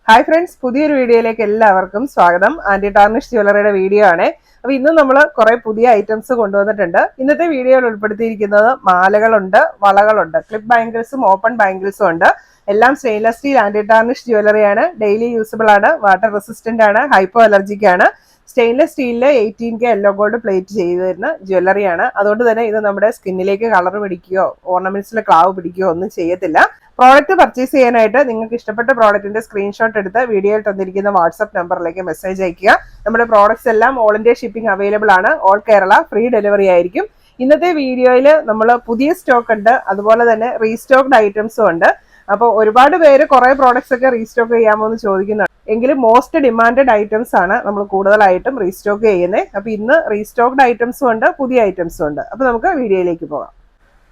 Hi friends, പുതിയൊരു വീഡിയോയിലേക്ക് എല്ലാവർക്കും സ്വാഗതം. ആന്റി ടാർണിഷ് ജ്വല്ലറിയുടെ വീഡിയോ ആണ്. അപ്പൊ ഇന്ന് നമ്മൾ കുറെ പുതിയ ഐറ്റംസ് കൊണ്ടുവന്നിട്ടുണ്ട്. ഇന്നത്തെ വീഡിയോയിൽ ഉൾപ്പെടുത്തിയിരിക്കുന്നത് മാലകളുണ്ട്, വളകളുണ്ട്, ക്ലിപ്പ് ബാംഗിൾസും ഓപ്പൺ ബാംഗിൾസും ഉണ്ട്. എല്ലാം സ്റ്റെയിൻലെസ് സ്റ്റീൽ ആന്റി ടാർണിഷ് ജ്വല്ലറിയാണ്. ഡെയിലി യൂസബിൾ ആണ്, വാട്ടർ റെസിസ്റ്റന്റ് ആണ്, ഹൈപ്പോ അലർജിക് ആണ്. സ്റ്റെയിൻലെസ് സ്റ്റീലില് 18K യെല്ലോ ഗോൾഡ് പ്ലേറ്റ് ചെയ്തു തരുന്ന ജ്വല്ലറിയാണ്. അതുകൊണ്ട് തന്നെ ഇത് നമ്മുടെ സ്കിന്നിലേക്ക് കളർ പിടിക്കുകയോ ഓർണമെന്റ്സിൽ ക്ലാവ് പിടിക്കുകയോ ഒന്നും ചെയ്യത്തില്ല. പ്രോഡക്റ്റ് പർച്ചേസ് ചെയ്യാനായിട്ട് നിങ്ങൾക്ക് ഇഷ്ടപ്പെട്ട പ്രോഡക്റ്റിന്റെ സ്ക്രീൻഷോട്ട് എടുത്ത് വീഡിയോയിൽ തന്നിരിക്കുന്ന വാട്സ്ആപ്പ് നമ്പറിലേക്ക് മെസ്സേജ് അയക്കുക. നമ്മുടെ പ്രോഡക്ട്സ് എല്ലാം ഓൾ ഇന്ത്യ ഷിപ്പിംഗ് അവൈലബിൾ ആണ്. ഓൾ കേരള ഫ്രീ ഡെലിവറി ആയിരിക്കും. ഇന്നത്തെ വീഡിയോയിൽ നമ്മൾ പുതിയ സ്റ്റോക്ക് ഉണ്ട്, അതുപോലെ തന്നെ റീസ്റ്റോക്ഡ് ഐറ്റംസും ഉണ്ട്. അപ്പോൾ ഒരുപാട് പേര് കുറെ പ്രോഡക്ട്സ് ഒക്കെ റീസ്റ്റോക്ക് ചെയ്യാമോ എന്ന് ചോദിക്കുന്നുണ്ട്. എങ്കിലും മോസ്റ്റ് ഡിമാൻഡഡ് ഐറ്റംസ് ആണ് നമ്മൾ കൂടുതലായിട്ടും റീസ്റ്റോക്ക് ചെയ്യുന്നത്. അപ്പൊ ഇന്ന് റീസ്റ്റോക്ഡ് ഐറ്റംസും ഉണ്ട്, പുതിയ ഐറ്റംസും ഉണ്ട്. അപ്പൊ നമുക്ക് വീഡിയോയിലേക്ക് പോകാം.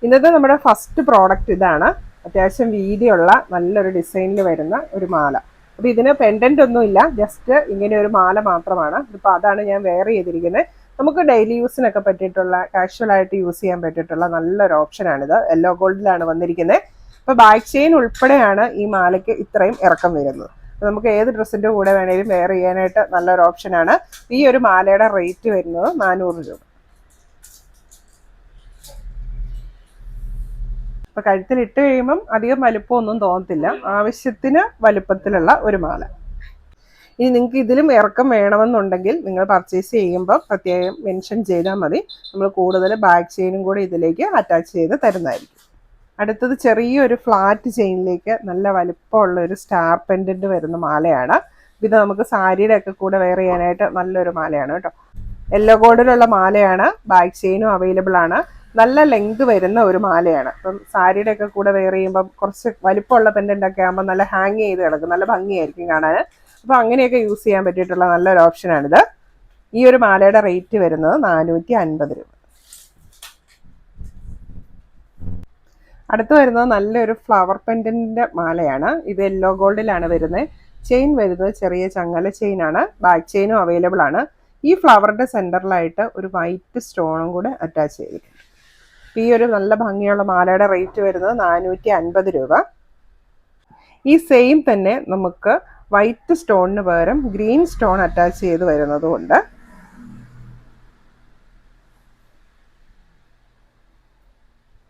ഇന്നത്തെ നമ്മുടെ ഫസ്റ്റ് പ്രോഡക്റ്റ് ഇതാണ്. അത്യാവശ്യം വീതിയുള്ള നല്ലൊരു ഡിസൈനിൽ വരുന്ന ഒരു മാല. അപ്പൊ ഇതിന് പെൻഡന്റ് ഒന്നും ഇല്ല, ജസ്റ്റ് ഇങ്ങനെ ഒരു മാല മാത്രമാണ്. ഇപ്പൊ അതാണ് ഞാൻ വെയർ ചെയ്തിരിക്കുന്നത്. നമുക്ക് ഡെയിലി യൂസിനൊക്കെ പറ്റിയിട്ടുള്ള, കാഷ്വൽ ആയിട്ട് യൂസ് ചെയ്യാൻ പറ്റിയിട്ടുള്ള നല്ലൊരു ഓപ്ഷനാണിത്. യെല്ലോ ഗോൾഡിലാണ് വന്നിരിക്കുന്നത്. ഇപ്പൊ ബാക്ക് ചെയിൻ ഉൾപ്പെടെയാണ് ഈ മാലയ്ക്ക് ഇത്രയും ഇറക്കം വരുന്നത്. നമുക്ക് ഏത് ഡ്രസ്സിന്റെ കൂടെ വേണേലും വെയർ ചെയ്യാനായിട്ട് നല്ലൊരു ഓപ്ഷനാണ്. ഈ ഒരു മാലയുടെ റേറ്റ് വരുന്നത് 400 രൂപ. അപ്പൊ കഴുത്തിൽ ഇട്ട് കഴിയുമ്പം അധികം വലുപ്പമൊന്നും തോന്നത്തില്ല, ആവശ്യത്തിന് വലുപ്പത്തിലുള്ള ഒരു മാല. ഇനി നിങ്ങൾക്ക് ഇതിലും ഇറക്കം വേണമെന്നുണ്ടെങ്കിൽ നിങ്ങൾ പർച്ചേസ് ചെയ്യുമ്പോൾ പ്രത്യേകം മെൻഷൻ ചെയ്താൽ മതി. നമ്മൾ കൂടുതൽ ബാക്ക് ചെയിനും കൂടി ഇതിലേക്ക് അറ്റാച്ച് ചെയ്ത് തരുന്നതായിരിക്കും. അടുത്തത് ചെറിയൊരു ഫ്ലാറ്റ് ചെയിനിലേക്ക് നല്ല വലുപ്പമുള്ള ഒരു സ്റ്റാർ പെൻഡന്റ് വരുന്ന മാലയാണ്. ഇത് നമുക്ക് സാരിയുടെ ഒക്കെ കൂടെ വെയർ ചെയ്യാനായിട്ട് നല്ലൊരു മാലയാണ് കേട്ടോ. യെല്ലോ ഗോൾഡിലുള്ള മാലയാണ്, ബാക്ക് ചെയിനും അവൈലബിൾ ആണ്. നല്ല ലെങ്ത് വരുന്ന ഒരു മാലയാണ്. അപ്പം സാരിയുടെ ഒക്കെ കൂടെ വെയർ ചെയ്യുമ്പം കുറച്ച് വലിപ്പമുള്ള പെൻഡന്റ് ഒക്കെ ആകുമ്പോൾ നല്ല ഹാങ് ചെയ്ത് കിടക്കും, നല്ല ഭംഗിയായിരിക്കും കാണാൻ. അപ്പൊ അങ്ങനെയൊക്കെ യൂസ് ചെയ്യാൻ പറ്റിയിട്ടുള്ള നല്ലൊരു ഓപ്ഷനാണിത്. ഈ ഒരു മാലയുടെ റേറ്റ് വരുന്നത് 450 രൂപ. അടുത്ത് വരുന്നത് നല്ലൊരു ഫ്ലവർ പെൻഡന്റിന്റെ മാലയാണ്. ഇത് യെല്ലോ ഗോൾഡിലാണ് വരുന്നത്. ചെയിൻ വരുന്നത് ചെറിയ ചങ്ങല ചെയിനാണ്, ബാക്ക് ചെയിനും അവൈലബിൾ ആണ്. ഈ ഫ്ലവറിന്റെ സെന്ററിലായിട്ട് ഒരു വൈറ്റ് സ്റ്റോണും കൂടെ അറ്റാച്ച് ചെയ്തിട്ടുണ്ട്. ഈ ഒരു നല്ല ഭംഗിയുള്ള മാലയുടെ റേറ്റ് വരുന്നത് 450 രൂപ. ഈ സെയിം തന്നെ നമുക്ക് വൈറ്റ് സ്റ്റോണിന് പകരം ഗ്രീൻ സ്റ്റോൺ അറ്റാച്ച് ചെയ്ത് വരുന്നതുകൊണ്ട്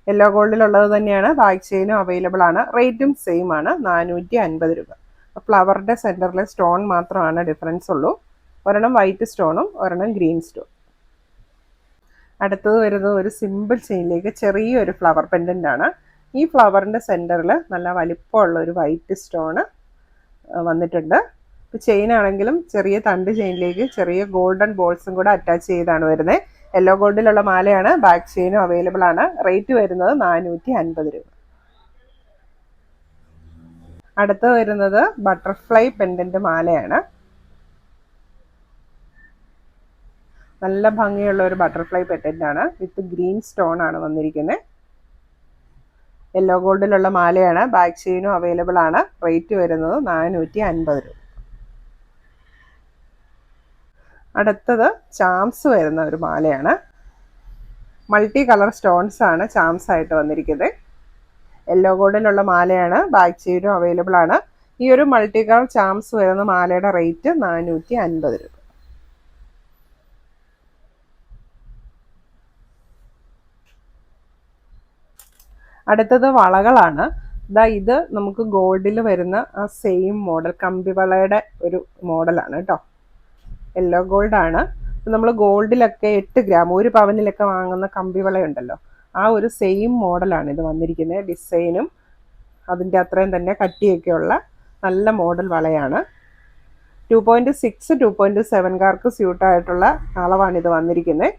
യെല്ലോ ഗോൾഡിലുള്ളത് തന്നെയാണ്. ബാക്ക് ചെയിനും അവൈലബിൾ ആണ്. റേറ്റും സെയിം ആണ്, 450 രൂപ. ഫ്ലവറിന്റെ സെന്ററിലെ സ്റ്റോൺ മാത്രമാണ് ഡിഫറൻസ് ഉള്ളൂ. ഒരെണ്ണം വൈറ്റ് സ്റ്റോണും ഒരെണ്ണം ഗ്രീൻ സ്റ്റോൺ. അടുത്തത് വരുന്നത് ഒരു സിമ്പിൾ ചെയിനിലേക്ക് ചെറിയൊരു ഫ്ലവർ പെൻഡന്റ് ആണ്. ഈ ഫ്ലവറിന്റെ സെന്ററിൽ നല്ല വലിപ്പമുള്ള ഒരു വൈറ്റ് സ്റ്റോണ് വന്നിട്ടുണ്ട്. ഇപ്പോൾ ചെയിൻ ആണെങ്കിലും ചെറിയ തണ്ട് ചെയിനിലേക്ക് ചെറിയ ഗോൾഡൻ ബോൾസും കൂടെ അറ്റാച്ച് ചെയ്താണ് വരുന്നത്. യെല്ലോ ഗോൾഡിലുള്ള മാലയാണ്, ബാക്ക് ചെയിനും അവൈലബിൾ ആണ്. റേറ്റ് വരുന്നത് 450 രൂപ. അടുത്ത് വരുന്നത് ബട്ടർഫ്ലൈ പെൻഡന്റ് മാലയാണ്. നല്ല ഭംഗിയുള്ള ഒരു ബട്ടർഫ്ലൈ പെൻഡന്റ് ആണ്, വിത്ത് ഗ്രീൻ സ്റ്റോൺ ആണ് വന്നിരിക്കുന്നത്. യെല്ലോ ഗോൾഡിലുള്ള മാലയാണ്, ബാക്ക് ചെയിനും അവൈലബിൾ ആണ്. റേറ്റ് വരുന്നത് 450 രൂപ. അടുത്തത് ചാംസ് വരുന്ന ഒരു മാലയാണ്. മൾട്ടി കളർ സ്റ്റോൺസ് ആണ് ചാംസ് ആയിട്ട് വന്നിരിക്കുന്നത്. യെല്ലോ ഗോൾഡിലുള്ള മാലയാണ്, ബാക്ക് ചെയിനും അവൈലബിൾ ആണ്. ഈ ഒരു മൾട്ടി കളർ ചാംസ് വരുന്ന മാലയുടെ റേറ്റ് 450 രൂപ. അടുത്തത് വളകളാണ്. ഇത് നമുക്ക് ഗോൾഡിൽ വരുന്ന ആ സെയിം മോഡൽ കമ്പിവളയുടെ ഒരു മോഡലാണ് കേട്ടോ. യെല്ലോ ഗോൾഡ് ആണ്. നമ്മൾ ഗോൾഡിലൊക്കെ 8 ഗ്രാം 1 പവനിലൊക്കെ വാങ്ങുന്ന കമ്പിവളയുണ്ടല്ലോ, ആ ഒരു സെയിം മോഡലാണ് ഇത് വന്നിരിക്കുന്നത്. ഡിസൈനും അതിൻ്റെ അത്രയും തന്നെ കട്ടിയൊക്കെയുള്ള നല്ല മോഡൽ വളയാണ്. 2.6 2.7കാർക്ക് സ്യൂട്ടായിട്ടുള്ള അളവാണ് ഇത് വന്നിരിക്കുന്നത്.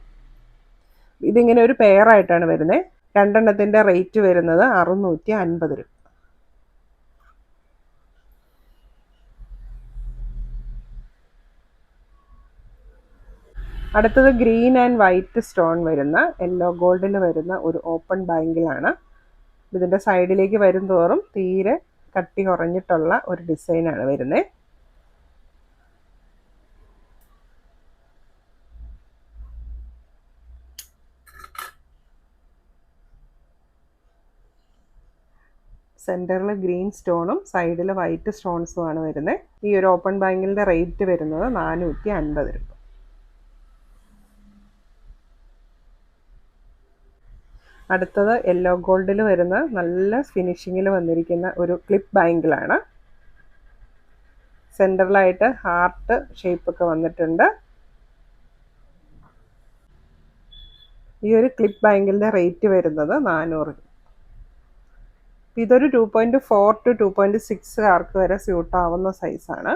ഇതിങ്ങനെ ഒരു പെയറായിട്ടാണ് വരുന്നത്. രണ്ടെണ്ണത്തിൻ്റെ റേറ്റ് വരുന്നത് 650 രൂപ. അടുത്തത് ഗ്രീൻ ആൻഡ് വൈറ്റ് സ്റ്റോൺ വരുന്ന യെല്ലോ ഗോൾഡിൽ വരുന്ന ഒരു ഓപ്പൺ ബാങ്കിളാണ്. ഇതിൻ്റെ സൈഡിലേക്ക് വരും തോറും തീരെ കട്ടി കുറഞ്ഞിട്ടുള്ള ഒരു ഡിസൈനാണ് വരുന്നത്. സെൻറ്ററിൽ ഗ്രീൻ സ്റ്റോണും സൈഡിൽ വൈറ്റ് സ്റ്റോൺസുമാണ് വരുന്നത്. ഈ ഒരു ഓപ്പൺ ബാങ്കിളിൻ്റെ റേറ്റ് വരുന്നത് 450 രൂപ. അടുത്തത് യെല്ലോ ഗോൾഡിൽ വരുന്ന നല്ല ഫിനിഷിങ്ങിൽ വന്നിരിക്കുന്ന ഒരു ക്ലിപ്പ് ബാങ്കിളാണ്. സെൻറ്ററിലായിട്ട് ഹാർട്ട് ഷേപ്പൊക്കെ വന്നിട്ടുണ്ട്. ഈ ഒരു ക്ലിപ്പ് ബാങ്കിളിൻ്റെ റേറ്റ് വരുന്നത് 400 രൂപ. ഇതൊരു 2.4 to 2.6 ആർക്ക് വരെ സ്യൂട്ട് ആവുന്ന സൈസാണ്.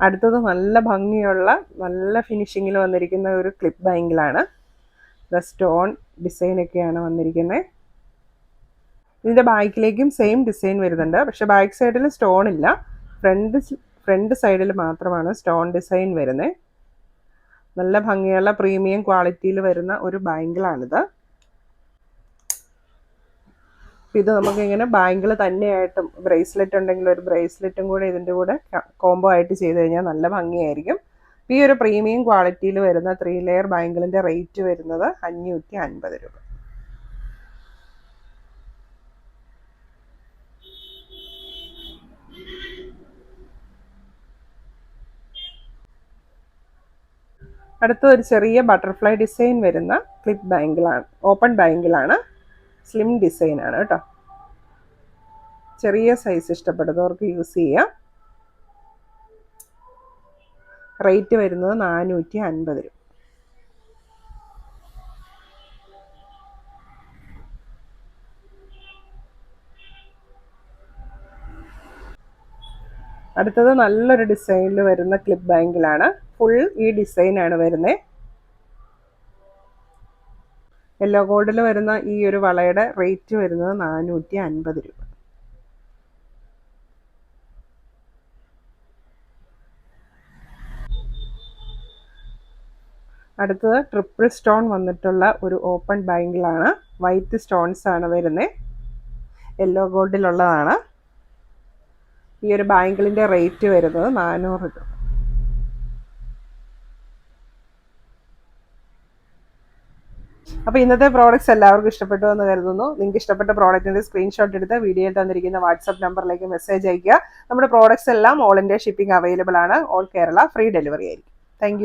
അടുത്തത് നല്ല ഭംഗിയുള്ള നല്ല ഫിനിഷിങ്ങിൽ വന്നിരിക്കുന്ന ഒരു ക്ലിപ്പ് ബാങ്കിളാണ്. സ്റ്റോൺ ഡിസൈനൊക്കെയാണ് വന്നിരിക്കുന്നത്. ഇതിൻ്റെ ബാക്കിലേക്കും സെയിം ഡിസൈൻ വരുന്നുണ്ട്. പക്ഷെ ബാക്ക് സൈഡിൽ സ്റ്റോൺ ഇല്ല, ഫ്രണ്ട് സൈഡിൽ മാത്രമാണ് സ്റ്റോൺ ഡിസൈൻ വരുന്നത്. നല്ല ഭംഗിയുള്ള പ്രീമിയം ക്വാളിറ്റിയിൽ വരുന്ന ഒരു ബാങ്കിളാണിത്. ഇത് നമുക്കിങ്ങനെ ബാങ്കിൾ തന്നെയായിട്ടും ബ്രേസ്ലെറ്റ് ഉണ്ടെങ്കിൽ ഒരു ബ്രേസ്ലെറ്റും കൂടെ ഇതിൻ്റെ കൂടെ കോംബോ ആയിട്ട് ചെയ്ത് കഴിഞ്ഞാൽ നല്ല ഭംഗിയായിരിക്കും. ഈ ഒരു പ്രീമിയം ക്വാളിറ്റിയിൽ വരുന്ന 3 ലെയർ ബാങ്കിളിൻ്റെ റേറ്റ് വരുന്നത് 550 രൂപ. അടുത്ത ഒരു ചെറിയ ബട്ടർഫ്ലൈ ഡിസൈൻ വരുന്ന ക്ലിപ്പ് ബാങ്കിളാണ്, ഓപ്പൺ ബാങ്കിളാണ്. സ്ലിം ഡിസൈനാണ് കേട്ടോ. ചെറിയ സൈസ് ഇഷ്ടപ്പെടുന്നവർക്ക് യൂസ് ചെയ്യാം. റേറ്റ് വരുന്നത് 450 രൂപ. അടുത്തത് നല്ലൊരു ഡിസൈനിൽ വരുന്ന ക്ലിപ്പ് ബാങ്കിളാണ്. ഫുൾ ഈ ഡിസൈനാണ് വരുന്നത്. യെല്ലോ ഗോൾഡിൽ വരുന്ന ഈ ഒരു വളയുടെ റേറ്റ് വരുന്നത് 450 രൂപ. അടുത്തത് ട്രിപ്പിൾ സ്റ്റോൺ വന്നിട്ടുള്ള ഒരു ഓപ്പൺ ബാങ്കിളാണ്. വൈറ്റ് സ്റ്റോൺസ് ആണ് വരുന്നത്. യെല്ലോ ഗോൾഡിലുള്ളതാണ്. ഈ ഒരു ബാങ്കിളിൻ്റെ റേറ്റ് വരുന്നത് 400 രൂപ. അപ്പോൾ ഇന്നത്തെ പ്രോഡക്റ്റ്സ് എല്ലാവർക്കും ഇഷ്ടപ്പെട്ടു എന്ന് കരുതുന്നു. നിങ്ങൾക്ക് ഇഷ്ടപ്പെട്ട പ്രോഡക്റ്റിൻ്റെ സ്ക്രീൻഷോട്ട് എടുത്ത് വീഡിയോയിൽ തന്നിരിക്കുന്ന വാട്സപ്പ് നമ്പറിലേക്ക് മെസ്സേജ് അയയ്ക്കുക. നമ്മുടെ പ്രോഡക്റ്റ്സ് എല്ലാം ഓൾ ഇന്ത്യ ഷിപ്പിംഗ് അവൈലബിൾ ആണ്. ഓൾ കേരള ഫ്രീ ഡെലിവറി ആയിരിക്കും. താങ്ക്